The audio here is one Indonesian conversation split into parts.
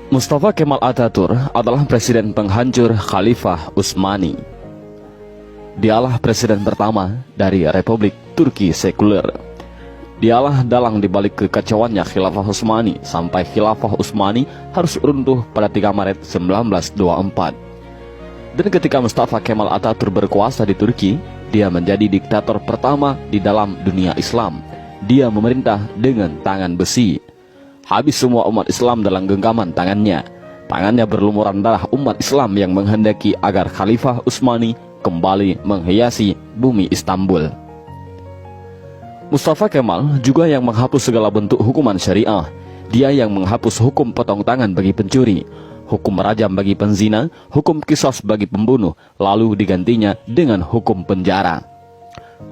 Mustafa Kemal Atatürk adalah presiden penghancur Khalifah Utsmani. Dialah presiden pertama dari Republik Turki sekuler. Dialah dalang dibalik kekacauannya Khilafah Utsmani sampai Khilafah Utsmani harus runtuh pada 3 Maret 1924. Dan ketika Mustafa Kemal Atatürk berkuasa di Turki, dia menjadi diktator pertama di dalam dunia Islam. Dia memerintah dengan tangan besi. Habis semua umat Islam dalam genggaman tangannya. Tangannya berlumuran darah umat Islam yang menghendaki agar Khalifah Utsmani kembali menghiasi bumi Istanbul. Mustafa Kemal juga yang menghapus segala bentuk hukuman syariah. Dia yang menghapus hukum potong tangan bagi pencuri, hukum rajam bagi penzina, hukum qisas bagi pembunuh, lalu digantinya dengan hukum penjara.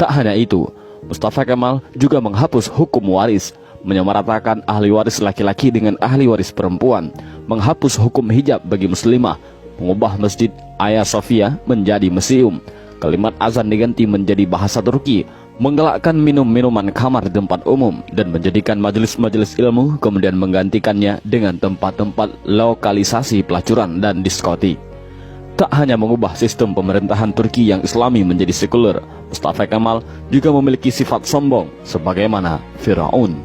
Tak hanya itu, Mustafa Kemal juga menghapus hukum waris, menyamaratakan ahli waris laki-laki dengan ahli waris perempuan, menghapus hukum hijab bagi muslimah, mengubah Masjid Hagia Sophia menjadi museum, kalimat azan diganti menjadi bahasa Turki, menggalakkan minum-minuman kamar di tempat umum, dan menjadikan majelis-majelis ilmu, kemudian menggantikannya dengan tempat-tempat lokalisasi pelacuran dan diskotik. Tak hanya mengubah sistem pemerintahan Turki yang Islami menjadi sekuler, Mustafa Kemal juga memiliki sifat sombong sebagaimana Firaun.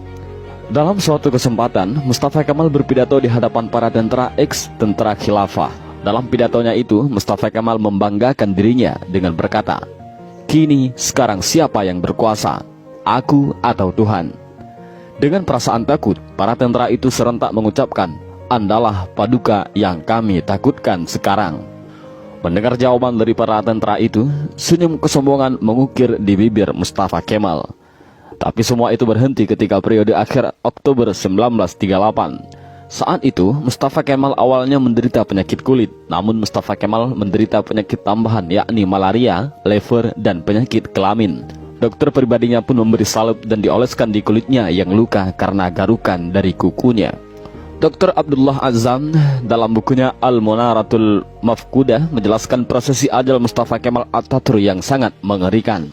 Dalam suatu kesempatan, Mustafa Kemal berpidato di hadapan para tentara ex-tentara khilafah. Dalam pidatonya itu, Mustafa Kemal membanggakan dirinya dengan berkata, "Kini sekarang siapa yang berkuasa, aku atau Tuhan?" Dengan perasaan takut, para tentara itu serentak mengucapkan, "Andalah paduka yang kami takutkan sekarang." Mendengar jawaban dari para tentara itu, senyum kesombongan mengukir di bibir Mustafa Kemal. Tapi semua itu berhenti ketika periode akhir Oktober 1938. Saat itu, Mustafa Kemal awalnya menderita penyakit kulit. Namun Mustafa Kemal menderita penyakit tambahan, yakni malaria, lever, dan penyakit kelamin. Dokter pribadinya pun memberi salep dan dioleskan di kulitnya yang luka karena garukan dari kukunya. Dr. Abdullah Azzam dalam bukunya Al-Munaratul Mafkudah menjelaskan prosesi ajal Mustafa Kemal Atatürk yang sangat mengerikan.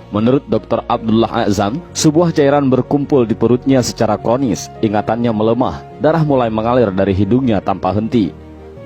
Menurut Dr. Abdullah Azzam, sebuah cairan berkumpul di perutnya secara kronis, ingatannya melemah, darah mulai mengalir dari hidungnya tanpa henti.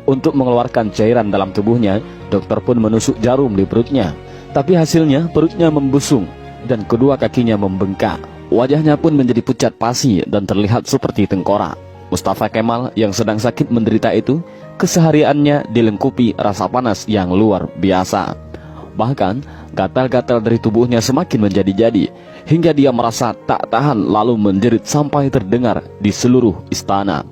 Untuk mengeluarkan cairan dalam tubuhnya, dokter pun menusuk jarum di perutnya. Tapi hasilnya perutnya membusung dan kedua kakinya membengkak. Wajahnya pun menjadi pucat pasi dan terlihat seperti tengkorak. Mustafa Kemal yang sedang sakit menderita itu, kesehariannya dilengkupi rasa panas yang luar biasa. Bahkan, gatal-gatal dari tubuhnya semakin menjadi-jadi, hingga dia merasa tak tahan lalu menjerit sampai terdengar di seluruh istana.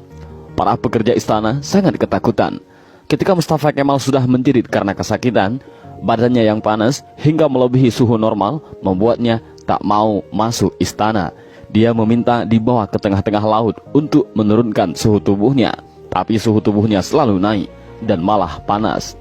Para pekerja istana sangat ketakutan. Ketika Mustafa Kemal sudah menjerit karena kesakitan, badannya yang panas hingga melebihi suhu normal membuatnya tak mau masuk istana. Dia meminta dibawa ke tengah-tengah laut untuk menurunkan suhu tubuhnya, tapi suhu tubuhnya selalu naik dan malah panas.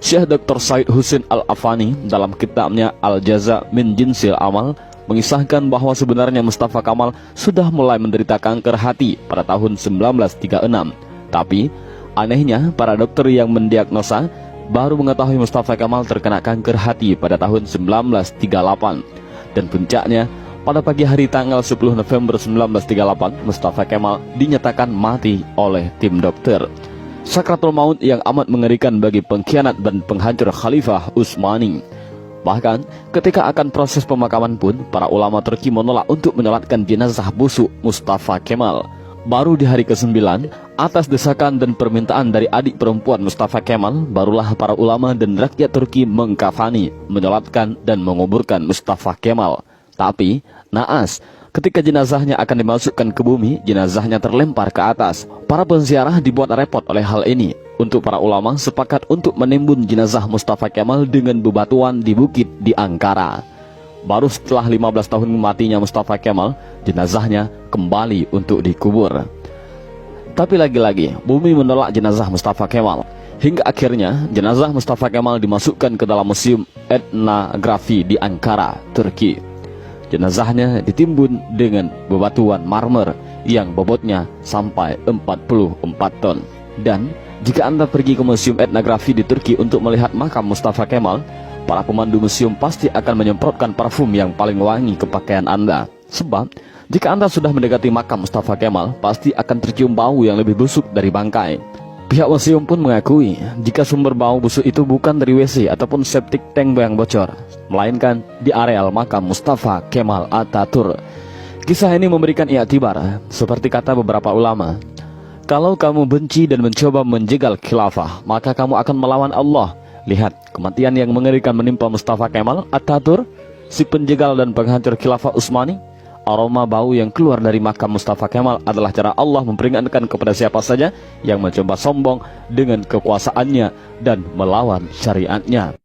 Syekh Dr. Said Husin Al-Afani dalam kitabnya Al-Jaza min Jinsil Amal mengisahkan bahwa sebenarnya Mustafa Kemal sudah mulai menderita kanker hati pada tahun 1936. Tapi anehnya para dokter yang mendiagnosa baru mengetahui Mustafa Kemal terkena kanker hati pada tahun 1938. Dan puncaknya, pada pagi hari tanggal 10 November 1938, Mustafa Kemal dinyatakan mati oleh tim dokter. Sakratul maut yang amat mengerikan bagi pengkhianat dan penghancur Khalifah Utsmani. Bahkan ketika akan proses pemakaman pun, para ulama Turki menolak untuk menyolatkan jenazah busuk Mustafa Kemal. Baru di hari ke-9, atas desakan dan permintaan dari adik perempuan Mustafa Kemal, barulah para ulama dan rakyat Turki mengkafani, menyolatkan dan menguburkan Mustafa Kemal. Tapi naas, ketika jenazahnya akan dimasukkan ke bumi, jenazahnya terlempar ke atas. Para penziarah dibuat repot oleh hal ini. Untuk para ulama sepakat untuk menimbun jenazah Mustafa Kemal dengan bebatuan di bukit di Ankara. Baru setelah 15 tahun matinya Mustafa Kemal, jenazahnya kembali untuk dikubur. Tapi lagi-lagi, bumi menolak jenazah Mustafa Kemal. Hingga akhirnya, jenazah Mustafa Kemal dimasukkan ke dalam Museum Etnografi di Ankara, Turki. Jenazahnya ditimbun dengan bebatuan marmer yang bobotnya sampai 44 ton. Dan jika Anda pergi ke Museum Etnografi di Turki untuk melihat makam Mustafa Kemal, para pemandu museum pasti akan menyemprotkan parfum yang paling wangi ke pakaian Anda. Sebab Jika Anda sudah mendekati makam Mustafa Kemal, pasti akan tercium bau yang lebih busuk dari bangkai. Pihak museum pun mengakui jika sumber bau busuk itu bukan dari WC ataupun septic tank yang bocor, melainkan di areal makam Mustafa Kemal Atatürk. Kisah ini memberikan i'tibar, seperti kata beberapa ulama. Kalau kamu benci dan mencoba menjegal khilafah, maka kamu akan melawan Allah. Lihat, kematian yang mengerikan menimpa Mustafa Kemal Atatürk, si penjegal dan penghancur khilafah Utsmani. Aroma bau yang keluar dari makam Mustafa Kemal adalah cara Allah memperingatkan kepada siapa saja yang mencoba sombong dengan kekuasaannya dan melawan syariatnya.